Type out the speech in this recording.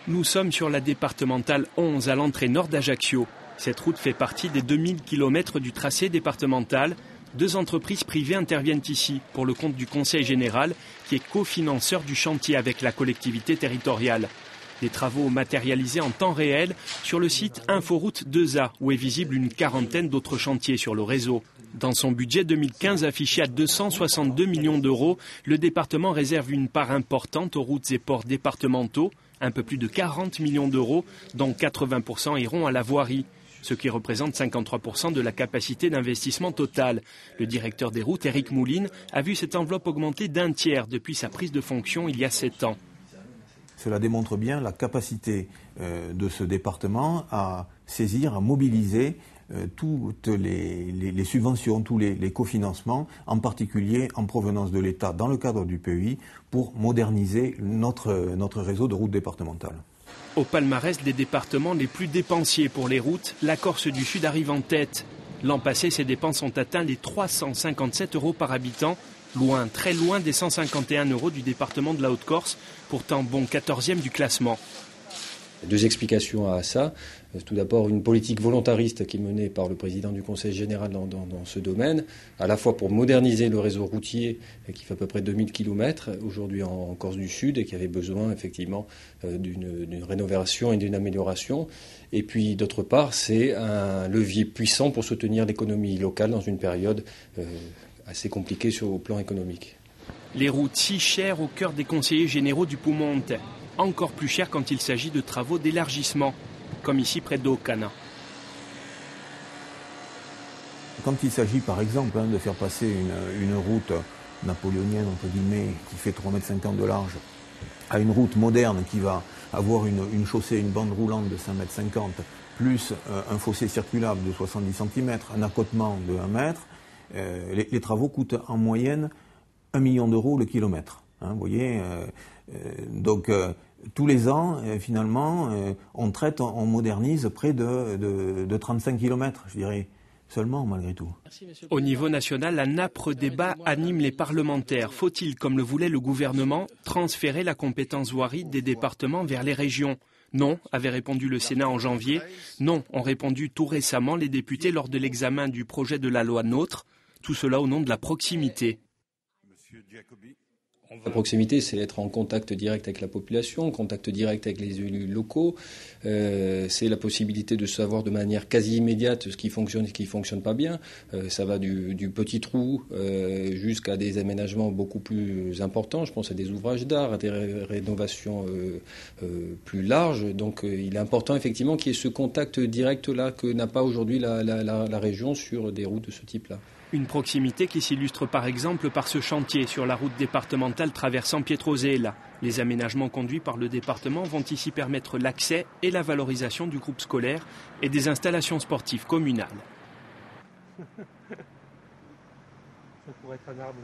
Nous sommes sur la départementale 11 à l'entrée nord d'Ajaccio. Cette route fait partie des 2000 km du tracé départemental. 2 entreprises privées interviennent ici pour le compte du Conseil général qui est cofinanceur du chantier avec la collectivité territoriale. Des travaux matérialisés en temps réel sur le site Inforoute 2A où est visible une quarantaine d'autres chantiers sur le réseau. Dans son budget 2015 affiché à 262 millions d'euros, le département réserve une part importante aux routes et ports départementaux, un peu plus de 40 millions d'euros, dont 80% iront à la voirie, ce qui représente 53% de la capacité d'investissement totale. Le directeur des routes, Éric Mouline, a vu cette enveloppe augmenter d'1 tiers depuis sa prise de fonction il y a 7 ans. Cela démontre bien la capacité de ce département à saisir, à mobiliser toutes les subventions, tous les cofinancements, en particulier en provenance de l'État dans le cadre du PEI, pour moderniser notre réseau de routes départementales. Au palmarès des départements les plus dépensiers pour les routes, la Corse du Sud arrive en tête. L'an passé, ses dépenses ont atteint les 357 € par habitant, loin, très loin des 151 € du département de la Haute-Corse, pourtant bon 14e du classement. 2 explications à ça. Tout d'abord, une politique volontariste qui est menée par le président du Conseil général dans ce domaine, à la fois pour moderniser le réseau routier qui fait à peu près 2000 km aujourd'hui en Corse du Sud et qui avait besoin effectivement d'une rénovation et d'une amélioration. Et puis d'autre part, c'est un levier puissant pour soutenir l'économie locale dans une période assez compliquée au plan économique. Les routes si chères au cœur des conseillers généraux du Piemonte. Encore plus cher quand il s'agit de travaux d'élargissement, comme ici près d'Ocana. Quand il s'agit par exemple de faire passer une route napoléonienne, entre guillemets, qui fait 3,50 m de large, à une route moderne qui va avoir une chaussée, une bande roulante de 5,50 m, plus un fossé circulable de 70 cm, un accotement de 1 mètre, les travaux coûtent en moyenne 1 million d'euros le kilomètre. Vous voyez, donc tous les ans, finalement, on modernise près de 35 km, je dirais, seulement malgré tout. Au niveau national, un âpre débat anime les parlementaires. Faut-il, comme le voulait le gouvernement, transférer la compétence voirie des départements vers les régions ? Non, avait répondu le Sénat en janvier. Non, ont répondu tout récemment les députés lors de l'examen du projet de la loi NOTRe. Tout cela au nom de la proximité. La proximité, c'est être en contact direct avec la population, en contact direct avec les élus locaux. C'est la possibilité de savoir de manière quasi immédiate ce qui fonctionne et ce qui ne fonctionne pas bien. Ça va du petit trou jusqu'à des aménagements beaucoup plus importants. Je pense à des ouvrages d'art, à des rénovations plus larges. Donc il est important effectivement qu'il y ait ce contact direct-là que n'a pas aujourd'hui la région sur des routes de ce type-là. Une proximité qui s'illustre par exemple par ce chantier sur la route départementale traversant Pietrosella. Les aménagements conduits par le département vont ici permettre l'accès et la valorisation du groupe scolaire et des installations sportives communales. Ça pourrait être un arbre.